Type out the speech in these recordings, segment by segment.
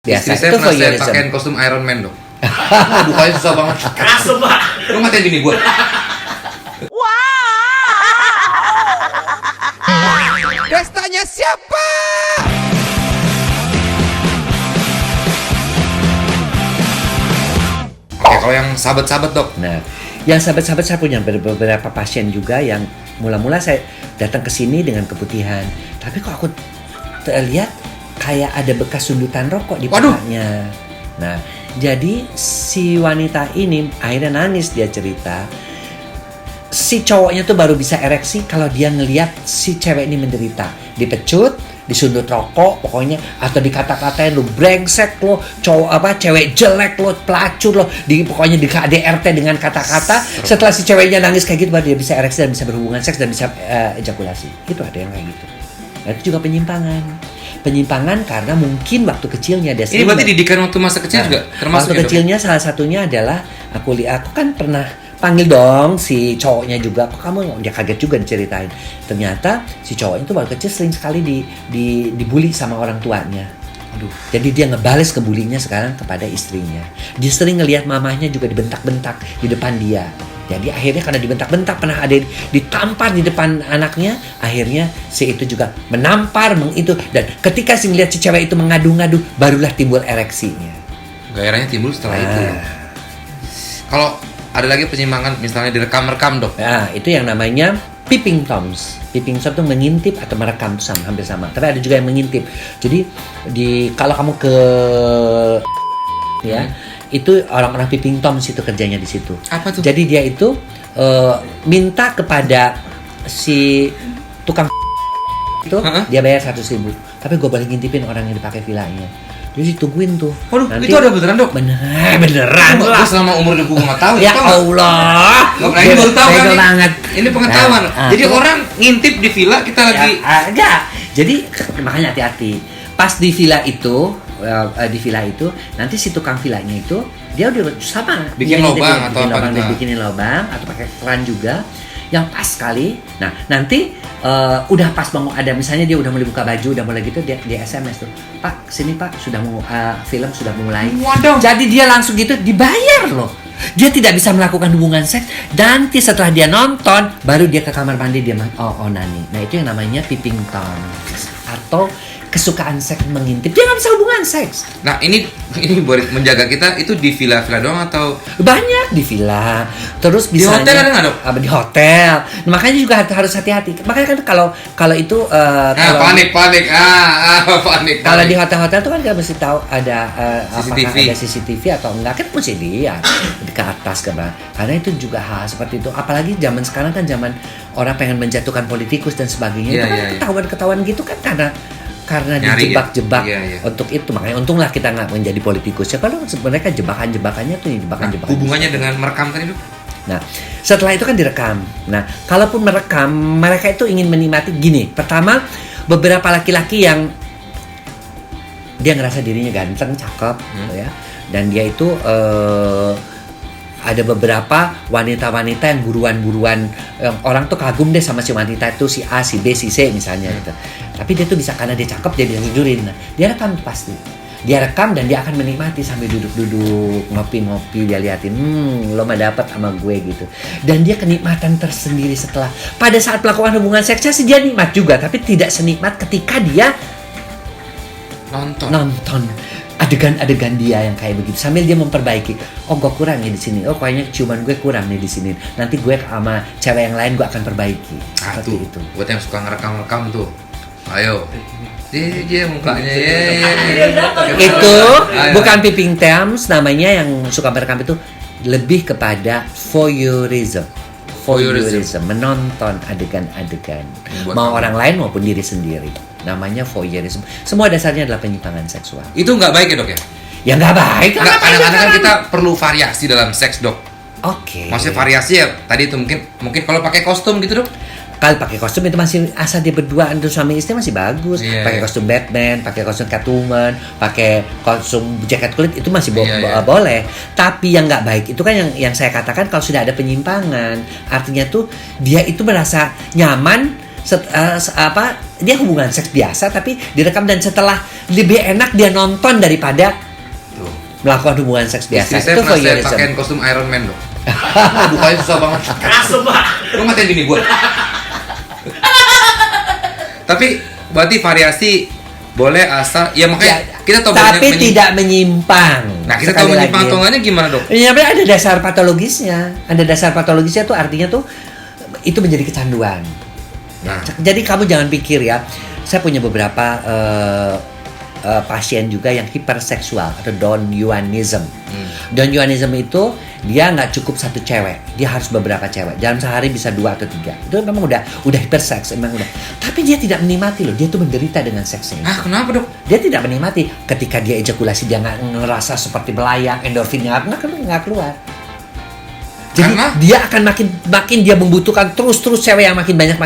Istri Biasa saya itu pernah saya voyeurism. pakein kostum Iron Man dok. Wah, bukanya susah banget. Keras tuh, Pak. Lu ngatain bini gue. Pestanya siapa? Oke, kalau yang sahabat-sahabat dok. Nah, yang sahabat-sahabat saya punya beberapa pasien juga yang mula-mula saya datang ke sini dengan keputihan. Tapi kok aku terlihat kayak ada bekas sundutan rokok di Waduh. palanya. Nah, jadi si wanita ini akhirnya nangis, dia cerita. Si cowoknya tuh baru bisa ereksi kalau dia ngelihat si cewek ini menderita. Dipecut, disundut rokok pokoknya, atau dikata-katain lu brengsek lo, cewek jelek lo, pelacur lo, pokoknya di KDRT dengan kata-kata. Setelah si ceweknya nangis kayak gitu baru dia bisa ereksi dan bisa berhubungan seks dan bisa ejakulasi. Itu ada yang kayak gitu. Nah, itu juga penyimpangan karena mungkin waktu kecilnya dia Ini berarti didikan waktu masa kecil juga termasuk waktu ya, dok? kecilnya salah satunya adalah aku kan pernah panggil dong si cowoknya juga, kok kamu, dia kaget juga diceritain. Ternyata si cowoknya itu waktu kecil sering sekali dibully sama orang tuanya. Aduh. Jadi dia ngebales kebulinya sekarang kepada istrinya. Dia sering ngelihat mamahnya juga dibentak-bentak di depan dia. Jadi akhirnya karena dibentak-bentak, pernah ada ditampar di depan anaknya, akhirnya si itu juga menampar itu, dan ketika si ngelihat si cewek itu mengadu-ngadu, barulah timbul ereksinya. Gairahnya timbul setelah itu ya. Kalau ada lagi penyimpangan misalnya direkam-rekam dok. Nah, itu yang namanya peeping toms. Peeping tom itu mengintip atau merekam itu hampir sama. Tapi ada juga yang mengintip. Jadi kalau kamu ke ya, itu orang-orang peeping toms itu kerjanya di situ. Apa tuh? Jadi dia itu minta kepada si tukang itu dia bayar 100.000. Tapi gue boleh ngintipin orang yang dipakai villanya. Jadi tungguin tuh. Waduh, nanti, itu ada beneran dok? beneran Gue lah. selama umur hidup gue nggak tahu. Ya tau nggak? Allah. Nggak pernah, ini baru tahu kan Bego nih. banget. Ini pengetahuan. Jadi Tuh. orang ngintip di villa kita lagi. Ya, enggak. Jadi makanya hati-hati. Pas di villa itu, nanti si tukang villanya itu dia udah sama Bikin dia lobang atau apa lobang, gitu. dia bikinin lobang atau pakai keran juga yang pas sekali. Nah, nanti udah pas mau ada, misalnya dia udah mulai buka baju, udah mulai gitu, dia SMS tuh, Pak, sini Pak, sudah mau film sudah mulai. Waduh. Jadi dia langsung gitu dibayar loh. Dia tidak bisa melakukan hubungan seks. Nanti setelah dia nonton, baru dia ke kamar mandi, dia onani. Nah, itu yang namanya peeping tom atau kesukaan seks mengintip. Dia nggak bisa hubungan seks. Nah ini buat menjaga kita itu di villa-villa doang atau Banyak di villa. Terus Di misalnya hotel ada nggak, dok? Di hotel. Nah, makanya juga harus hati-hati. Makanya kan kalau itu panik panik. kalau di hotel-hotel tuh kan kita mesti tahu ada CCTV. apakah ada CCTV atau enggak, kan mesti lihat ke atas ke bawah. Karena itu juga hal seperti itu. Apalagi zaman sekarang kan zaman orang pengen menjatuhkan politikus dan sebagainya. Iya, Itu kan iya, iya. ketahuan-ketahuan gitu kan karena Nyari, dijebak-jebak ya? Iya. untuk itu. Makanya untunglah kita nggak menjadi politikus. Ya kalau sebenarnya kan jebakan-jebakannya tuh jebakan-jebakan. Hubungannya dengan merekam tadi dok? Nah, setelah itu kan direkam. Nah, kalaupun merekam, mereka itu ingin menikmati gini. Pertama, beberapa laki-laki yang dia ngerasa dirinya ganteng, cakep, gitu ya. Dan dia itu ada beberapa wanita-wanita yang buruan-buruan, yang orang tuh kagum deh sama si wanita itu, si A, si B, si C misalnya gitu. Tapi dia tuh bisa, karena dia cakep, jadi tidurin. Nah, dia rekam tuh pasti. Dia rekam dan dia akan menikmati sambil duduk-duduk, ngopi-ngopi, dia liatin, lo mah dapat sama gue gitu. Dan dia kenikmatan tersendiri setelah, pada saat melakukan hubungan seksnya sih dia nikmat juga, tapi tidak senikmat ketika dia nonton adegan-adegan dia yang kayak begitu, sambil dia memperbaiki. Oh, gue kurang nih di sini. Oh, kayaknya ciuman gue kurang nih di sini. Nanti gue sama cewek yang lain gue akan perbaiki. Seperti itu. Buat yang suka ngerekam-rekam tuh, ayo. Dia mukanya Itu Ayo. bukan peeping toms, namanya yang suka merekam itu lebih kepada voyeurism. Voyeurism, menonton adegan-adegan, Buat mau apa? orang lain maupun diri sendiri. Namanya voyeurism. Semua dasarnya adalah penyimpangan seksual. Itu nggak baik ya dok ya? Ya nggak baik. Nggak, kadang-kadang kan kita perlu variasi dalam seks dok. Oke. Maksudnya variasi ya tadi itu mungkin kalau pakai kostum gitu dok. Kalau pakai kostum itu masih, asal dia berdua untuk suami istri masih bagus. Iya, Pakai iya. kostum Batman, pakai kostum Catwoman, pakai kostum jaket kulit itu masih Iya, iya. boleh. Tapi yang nggak baik itu kan yang saya katakan, kalau sudah ada penyimpangan, artinya tuh dia itu merasa nyaman dia hubungan seks biasa tapi direkam, dan setelah lebih enak dia nonton daripada Tuh. melakukan hubungan seks biasa. Istri saya Itu pernah saya voyeurism. pakein kostum Iron Man dok. Bukanya susah banget. Keras Pak. Lu ngatain bini gue. Tapi berarti variasi boleh asal ya makanya kita tahu tapi banyak tidak menyimpang. Nah kita Sekali tahu menyimpang lagi. atau enggaknya gimana dok? Ya, tapi ada dasar patologisnya. Ada dasar patologisnya tuh artinya tuh itu menjadi kecanduan. Nah, Jadi kamu jangan pikir ya. Saya punya beberapa pasien juga yang hiperseksual atau Donuanism. Donuanism itu dia nggak cukup satu cewek, dia harus beberapa cewek. Dalam sehari bisa 2 atau 3. Itu memang udah hiperseks, memang udah. Tapi dia tidak menikmati loh, dia tuh menderita dengan seksnya. ah kenapa dok? Dia tidak menikmati. Ketika dia ejakulasi dia nggak ngerasa seperti melayang, endorfinnya nggak keluar. Jadi Karena? dia akan makin dia membutuhkan terus cewek yang makin banyak.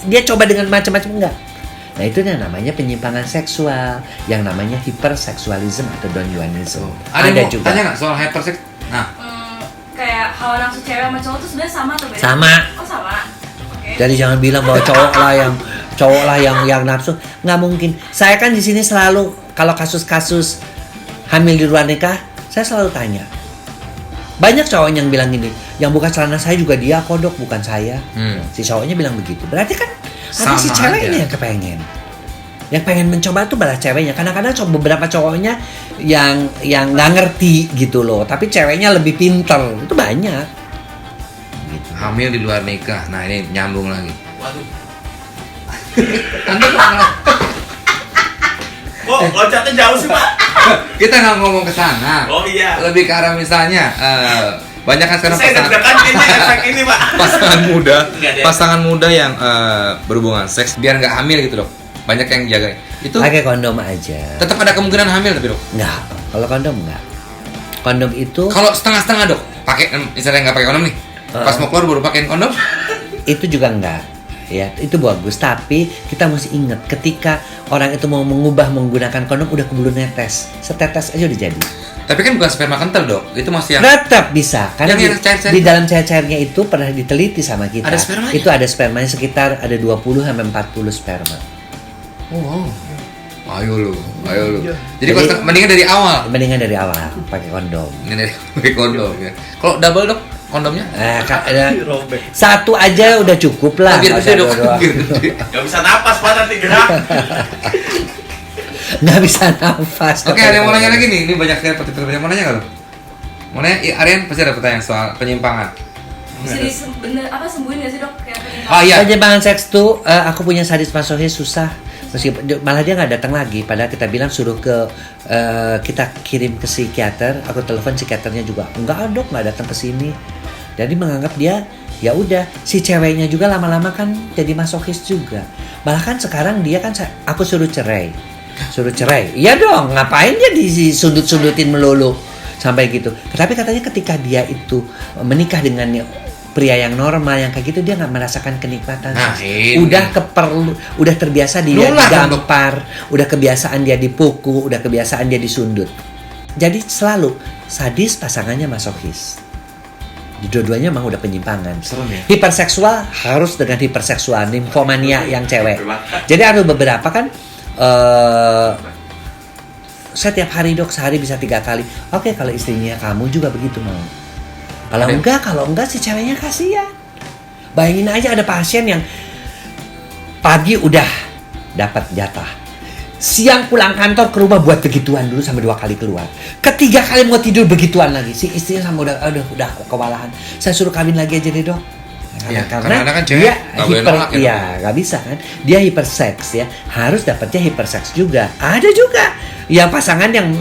Dia coba dengan macam-macam enggak. Nah itu yang namanya penyimpangan seksual, yang namanya hiperseksualism atau Donuanism. Ada yang mau juga. tanya nggak soal hyperseks? Nah, Kayak hawa nafsu cewek sama cowok tuh sebenarnya sama atau beda? Sama. Oh sama. Oke. Jadi jangan bilang bahwa cowok lah yang nafsu. Nggak mungkin. Saya kan di sini selalu kalau kasus-kasus hamil di luar nikah, saya selalu tanya. Banyak cowok yang bilang gini, yang buka celana saya juga dia kodok, bukan saya. Si cowoknya bilang begitu. Berarti kan ada si Sama cewek aja. ini yang kepengen. Yang pengen mencoba tuh malah ceweknya. Kadang-kadang beberapa cowoknya yang nggak ngerti gitu loh. Tapi ceweknya lebih pinter. Itu banyak. Gitu. hamil di luar nikah. Nah ini nyambung lagi. Waduh. Anda pernah? Kok loncatnya jauh sih Pak? Kita nggak ngomong ke sana. Oh iya. Lebih ke arah misalnya banyak kan sekarang Saya deg-degan kayaknya efek ini Pak. pasangan muda yang berhubungan seks biar nggak hamil gitu dok. Banyak yang jaga. Itu Pakai kondom aja. tetap ada kemungkinan hamil tapi dok. Enggak. Kalau kondom enggak. Kondom itu Kalau setengah-setengah dok, pakai misalnya nggak pakai kondom nih, pas mau keluar baru pakein kondom. itu juga enggak. Ya, itu bagus. Tapi kita mesti ingat ketika orang itu mau menggunakan kondom udah keburu netes. Setetes aja udah jadi. Tapi kan bukan sperma kental dok, itu masih yang Tetap bisa. Karena Yang cair-cair. di dalam cair-cairnya itu pernah diteliti sama kita. Ada spermanya? Itu ada spermanya sekitar ada 20 sampai 40 sperma. wow. Ayo lu. Jadi Jadi- mendingan dari awal. Mendingan dari awal pakai kondom. Ini dari pakai kondom ya. Kalau double dok, kondomnya? Robek. Satu aja udah cukup lah. Biar nggak gede usah dok. dua-dua. Biar gede. Gak bisa napas Pak nanti gerak. Nggak bisa nafas. Oke, ada yang mau nanya lagi nih. Ini banyak sekali pertanyaan. Mau nanya nggak lo? Mau nanya? Aryan pasti ada pertanyaan soal penyimpangan. Bisa sembuhin nggak sih dok? Kayak penyimpangan. Oh iya. Penyimpangan seks tuh aku punya sadis masochis susah. Meskipun malah dia nggak datang lagi. Padahal kita bilang suruh ke kita kirim ke psikiater. Aku telepon psikiaternya juga enggak dok, nggak datang ke sini. Jadi menganggap dia ya udah si ceweknya juga lama-lama kan jadi masochis juga. Bahkan sekarang dia kan aku suruh cerai. Iya dong, ngapain dia disundut-sundutin melulu sampai gitu. Tetapi katanya ketika dia itu menikah dengan pria yang normal yang kayak gitu dia nggak merasakan kenikmatan. Nah, ini. Udah terbiasa dia Nular, digampar, udah kebiasaan dia dipukul, udah kebiasaan dia disundut. Jadi selalu sadis pasangannya masochis. Dua-duanya emang udah penyimpangan. Serem ya? Hiperseksual harus dengan hiperseksual, nymphomania yang cewek. Jadi ada beberapa kan saya tiap hari dok, sehari bisa 3 kali. Oke, kalau istrinya kamu juga begitu mau. Kalau enggak si ceweknya kasihan. Bayangin aja ada pasien yang pagi udah dapat jatah. Siang pulang kantor ke rumah buat begituan dulu sampai 2 kali keluar. Ketiga kali mau tidur begituan lagi. Si istrinya sama udah kewalahan. Saya suruh kawin lagi aja deh dok. Iya, Karena karena kan cewek dia nggak boleh nolak ya, iya nggak bisa kan. Dia hiperseks ya. Harus dapatnya hiperseks juga. Ada juga yang pasangan yang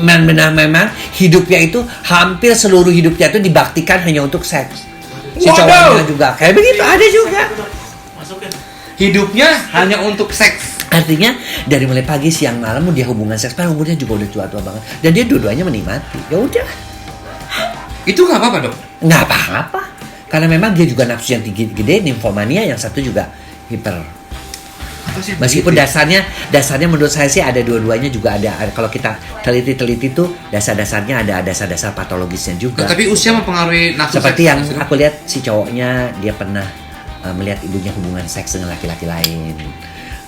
memang hidupnya itu hampir seluruh hidupnya itu dibaktikan hanya untuk seks. Si Waduh. cowoknya juga kayak begitu. Ada juga. Masukin. Hidupnya hanya untuk seks. Artinya dari mulai pagi siang malam dia hubungan seks, padahal umurnya juga udah tua-tua banget. Dan dia dua-duanya menikmati. Ya udah, Itu nggak apa-apa dok. nggak apa-apa. Karena memang dia juga nafsu yang tinggi gede, nymphomania, yang satu juga hiper. Meskipun dasarnya menurut saya sih ada dua-duanya juga ada. Kalau kita teliti tuh dasar-dasarnya ada dasar-dasar patologisnya juga. Tapi usia mempengaruhi nafsu Seperti seks, yang maksudnya? aku lihat si cowoknya dia pernah melihat ibunya hubungan seks dengan laki-laki lain.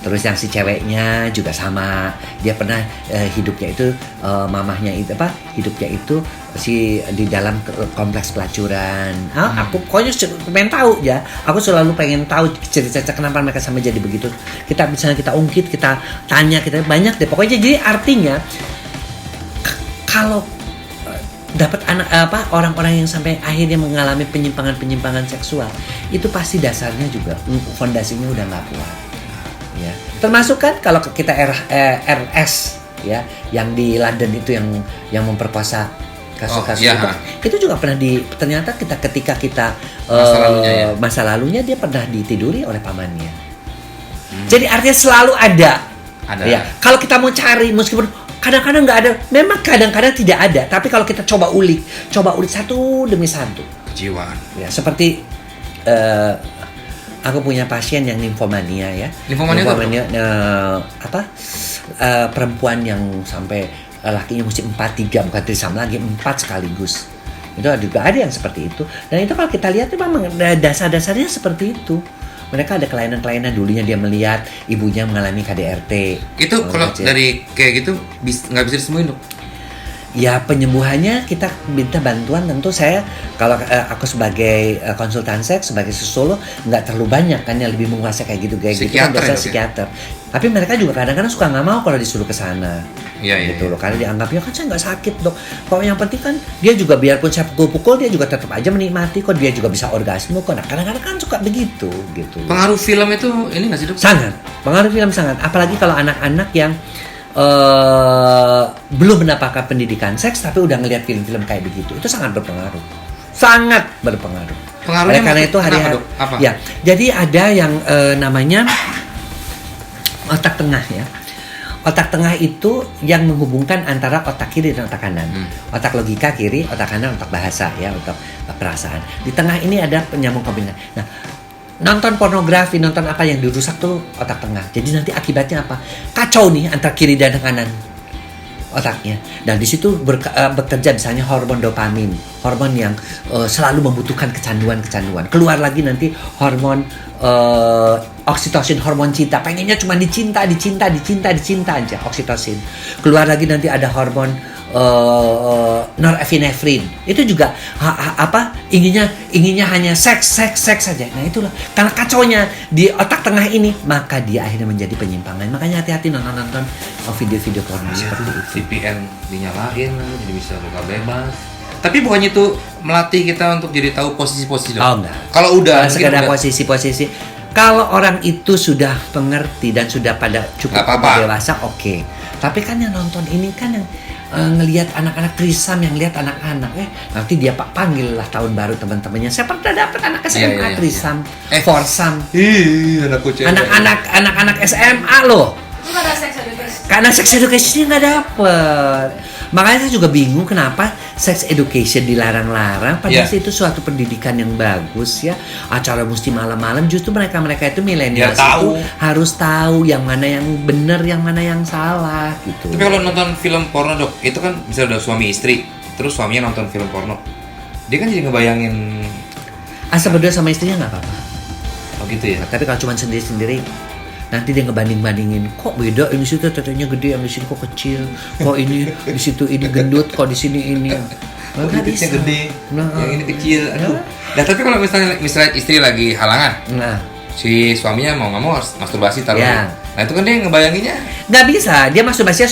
Terus yang si ceweknya juga sama, dia pernah hidupnya itu mamahnya itu hidupnya itu di dalam kompleks pelacuran. Aku pokoknya pengen tahu ya. Aku selalu pengen tahu cerita-cerita kenapa mereka sampai jadi begitu. Kita misalnya kita ungkit, kita tanya, kita banyak deh. Pokoknya jadi artinya kalau dapat orang-orang yang sampai akhirnya mengalami penyimpangan seksual, itu pasti dasarnya juga fondasinya udah nggak kuat. Ya, termasuk kan kalau kita RS ya, yang di London itu yang memperkosa kasus-kasus itu juga pernah ternyata ketika kita masa lalunya dia pernah ditiduri oleh pamannya. Jadi artinya selalu ada. Ya, kalau kita mau cari meskipun kadang-kadang nggak ada, memang kadang-kadang tidak ada, tapi kalau kita coba ulik satu demi satu. Kejiwaan. Ya, seperti aku punya pasien yang nimfomania ya. Nimfomania perempuan yang sampai lakinya mesti 4 bukan trisam lagi 4 sekaligus. Itu juga ada yang seperti itu. Dan itu kalau kita lihat memang dasar-dasarnya seperti itu. Mereka ada kelainan-kelainan, dulunya dia melihat ibunya mengalami KDRT. Itu kalau dari kayak gitu nggak bisa disembuhin, Dok? Ya penyembuhannya kita minta bantuan, tentu saya kalau aku sebagai konsultan seks, sebagai psikolog nggak terlalu banyak kan yang lebih menguasai kayak gitu kan biasa psikiater. Tapi mereka juga kadang-kadang suka nggak mau kalau disuruh ke sana. Gitu loh, karena dianggapnya kan saya nggak sakit, Dok. Kalau yang penting kan dia juga biarpun saya pukul-pukul dia juga tetap aja menikmati kok, dia juga bisa orgasme kok. Nah, kadang-kadang kan suka begitu gitu. Pengaruh film itu ini nggak sih, Dok? Sangat. Pengaruh film sangat, apalagi kalau anak-anak yang belum mendapatkan pendidikan seks tapi udah ngelihat film-film kayak begitu, itu sangat berpengaruh. Pengaruhnya karena itu hari-hari ya. Jadi ada yang namanya otak tengah ya. Otak tengah itu yang menghubungkan antara otak kiri dan otak kanan. Otak logika kiri, otak kanan otak bahasa ya, otak perasaan. Di tengah ini ada penyambung kombinasi. Nah, nonton pornografi, nonton apa yang dirusak tuh otak tengah. Jadi nanti akibatnya apa? Kacau nih antara kiri dan kanan otaknya. Dan di situ bekerja misalnya hormon dopamin, hormon yang selalu membutuhkan kecanduan. Keluar lagi nanti hormon oksitosin, hormon cinta. Pengennya cuma dicinta aja, oksitosin. Keluar lagi nanti ada hormon norepinefrin. Itu juga inginnya hanya seks saja. Nah itulah karena kacaunya di otak tengah ini, maka dia akhirnya menjadi penyimpangan. Makanya hati-hati nonton video-video porno seperti itu. VPN dinyalain jadi bisa buka bebas. Tapi bukannya itu melatih kita untuk jadi tahu posisi-posisi. Oh enggak. Kalau udah sekedar posisi-posisi. Kalau orang itu sudah mengerti dan sudah pada cukup dewasa, oke. Tapi kan yang nonton ini kan yang ngelihat anak-anak trisam, yang lihat anak-anak, nanti dia panggil lah tahun baru teman-temannya. Saya pernah dapat anak SMA trisam, foursome. Anak-anak SMA loh. Itu karena sex education. Karena sex education nggak dapet. Makanya saya juga bingung kenapa sex education dilarang-larang. Padahal itu suatu pendidikan yang bagus ya. Acara mesti malam-malam. Justru mereka itu milenial itu harus tahu yang mana yang benar, yang mana yang salah gitu. Tapi kalau nonton film porno, Dok, itu kan bisa udah suami istri, terus suaminya nonton film porno, dia kan jadi ngebayangin asal berdua sama istrinya nggak apa-apa. Oh gitu ya. Tapi kalau cuma sendiri-sendiri, nanti dia ngebanding-bandingin, kok beda ini situ tetenya gede, yang di sini kok kecil, kok ini di situ ini gendut, kok di sini ini. Nggak bisa. Gede, yang ini kecil. Aduh. Nah tapi kalau misalnya istri lagi halangan, si suaminya mau nggak mau harus masturbasi taruhnya. Nah itu kan dia ngebayanginnya. Nggak bisa, dia masturbasinya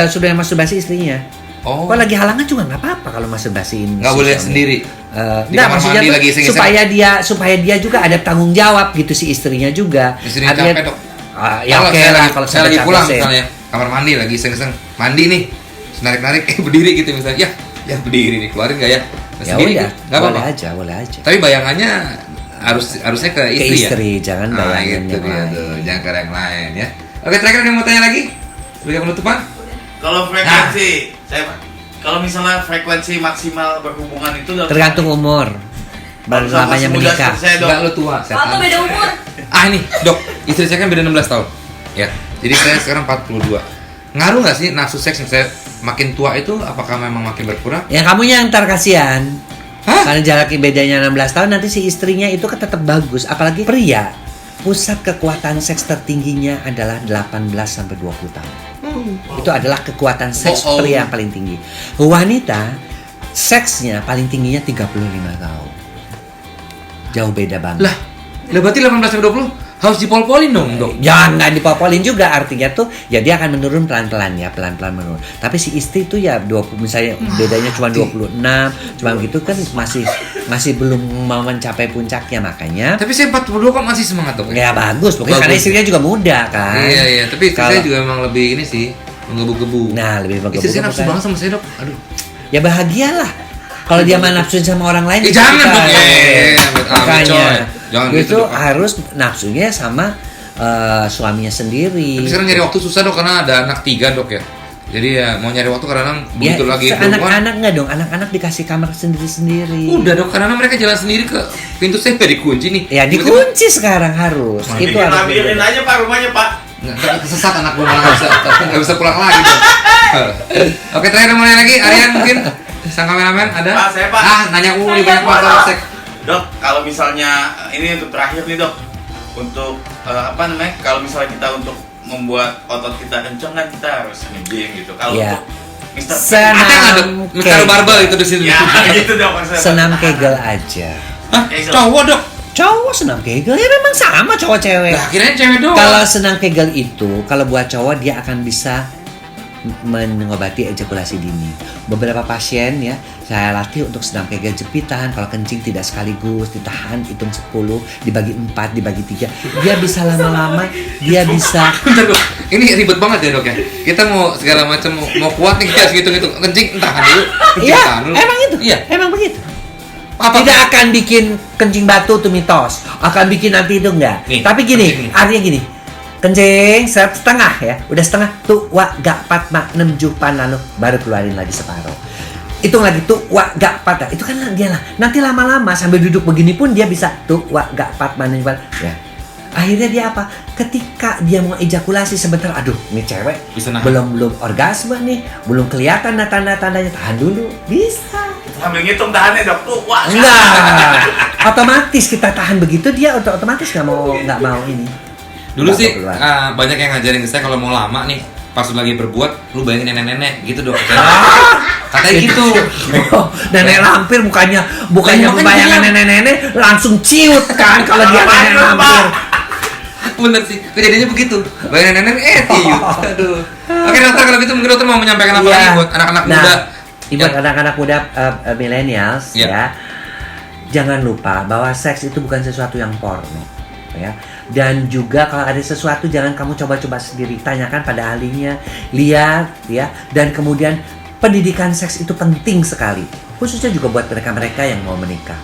suruh yang masturbasi istrinya. Oh. Kalau lagi halangan juga nggak apa-apa kalau masturbasiin. Nggak boleh sendiri. Nggak, maksudnya tuh lagi supaya dia juga ada tanggung jawab gitu, si istrinya juga. Istrinya capek, Dok. Ya oke lah kalau saya lagi pulang misalnya kamar mandi lagi iseng-iseng mandi nih, narik-narik berdiri gitu misalnya, ya berdiri nih, keluarin nggak ya? Ya udah, boleh aja. Tapi bayangannya harusnya ke istri ya? Jangan bayangin gitu yang lain. Jangan ke yang lain ya. Oke, terakhir ada yang mau tanya lagi sebagai penutupan? Kalau frekuensi, kalau misalnya frekuensi maksimal berhubungan itu tergantung umur. Baru lamanya menikah. Enggak, lo tua. Atau beda umur? Ini, Dok, istri saya kan beda 16 tahun. Ya. Jadi saya sekarang 42. Ngaruh nggak sih nafsu seks yang saya makin tua itu, apakah memang makin berkurang? Ya kamunya yang ntar kasihan. Karena jarak bedanya 16 tahun, nanti si istrinya itu kan tetap bagus. Apalagi pria, pusat kekuatan seks tertingginya adalah 18 sampai 20 tahun. Itu adalah kekuatan seks pria yang paling tinggi. Wanita, seksnya paling tingginya 35 tahun. Jauh beda banget. Lah berarti 18 sampai 20 harus dipol-polin dong, Dok. Jangan dipol-polin juga, artinya tuh ya dia akan menurun pelan-pelan menurun. Tapi si istri tuh ya 20, misalnya bedanya cuma 26, cuma gitu kan masih belum mau mencapai puncaknya, makanya. Tapi saya 42 kok masih semangat, Dok. Ya bagus, pokoknya karena istrinya juga muda kan. Iya, tapi istri saya juga emang lebih ini sih, menggebu-gebu. Nah, lebih menggebu-gebu. Istri saya nafsu banget sama saya, Dok. Aduh. Ya bahagialah. Kalau dia mah nafsuin sama orang lain, jangan, Dok. Makanya jangan itu gitu, Dok. harus nafsunya sama suaminya sendiri. Tapi sekarang nyari waktu susah, Dok, karena ada anak 3, Dok ya. Jadi ya mau nyari waktu kadang begitu lagi. Anak-anak nggak dong, anak-anak dikasih kamar sendiri-sendiri. Udah, Dok, karena mereka jalan sendiri ke pintu saya nggak dikunci nih. Ya dikunci sekarang harus. Itu harus. Ambilin aja Pak rumahnya Pak. Nggak kesesat anak gue, malah nggak bisa pulang lagi, Dok. Oke, terakhir mau nanya lagi, Aryan mungkin sang kameramen ada? Pak, saya Pak. Nanya banyak banget seks. Dok, kalau misalnya ini untuk terakhir nih, Dok. Untuk kalau misalnya kita untuk membuat otot kita kenceng kan kita harus nge-gym gitu. Kalau untuk Mister senam Mister Barbel itu di situ. Ya, gitu Dok maksudnya. Senam kegel aja. Hah? Cowok, Dok? Cowok senam kegel ya memang sama cowok cewek. Nah, kirain cewek doang. Kalau senam kegel itu, kalau buat cowok dia akan bisa mengobati ejakulasi dini. Beberapa pasien ya saya latih untuk senam kegel jepitan. Kalau kencing tidak sekaligus, ditahan, hitung 10, dibagi 4, dibagi 3. Dia bisa lama-lama, dia bisa. Bentar, Dok. Ini ribet banget ya, Dok ya. Kita mau segala macam mau kuat nih, kita harus gitu-gitu. Kencing tahan dulu. Iya, dulu. emang itu. Iya. Emang begitu. Apa? Tidak akan bikin kencing batu itu mitos. Akan bikin nanti itu enggak. Nih, tapi gini, artinya gini. Kencing setengah ya, udah setengah tuh gak pat mak 6 jupan lalu baru keluarin lagi separuh. Hitung lagi tuh gak pat, itu kan dia lah. Nanti lama-lama sambil duduk begini pun dia bisa tuh gak pat mak 6 jupan. Ya. Akhirnya dia apa? Ketika dia mau ejakulasi sebentar, aduh, ini cewek belum orgasme nih, belum kelihatan tanda-tandanya, tahan dulu, bisa. Sambil ngitung tahannya, Dok. Tuh, enggak. Otomatis kita tahan begitu dia otomatis nggak mau ini. Dulu sih banyak yang ngajarin ke saya kalau mau lama nih pas lu lagi berbuat lu bayangin nenek-nenek gitu, Dok. Katanya gitu. Nenek lampir bukannya bayangan nenek-nenek langsung ciut kan kalau dia nenek lampir. Bener sih, kejadiannya begitu. Bayangan nenek ciut. Aduh. Oke, Dokter, kalau gitu mungkin Dokter mau menyampaikan apa lagi buat anak-anak muda? Buat anak-anak muda millennials ya. Jangan lupa bahwa seks itu bukan sesuatu yang porno ya. Dan juga kalau ada sesuatu jangan kamu coba-coba sendiri, tanyakan pada ahlinya, lihat ya. Dan kemudian pendidikan seks itu penting sekali, khususnya juga buat mereka-mereka yang mau menikah.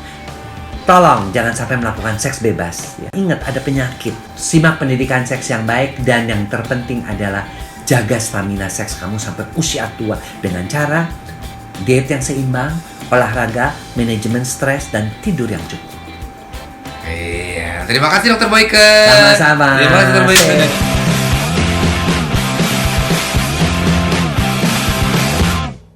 Tolong jangan sampai melakukan seks bebas ya. Ingat ada penyakit. Simak pendidikan seks yang baik, dan yang terpenting adalah jaga stamina seks kamu sampai usia tua dengan cara diet yang seimbang, olahraga, manajemen stres, dan tidur yang cukup. Iya, terima kasih Dokter Boyke. Sama-sama. Terima kasih Dokter Boyke.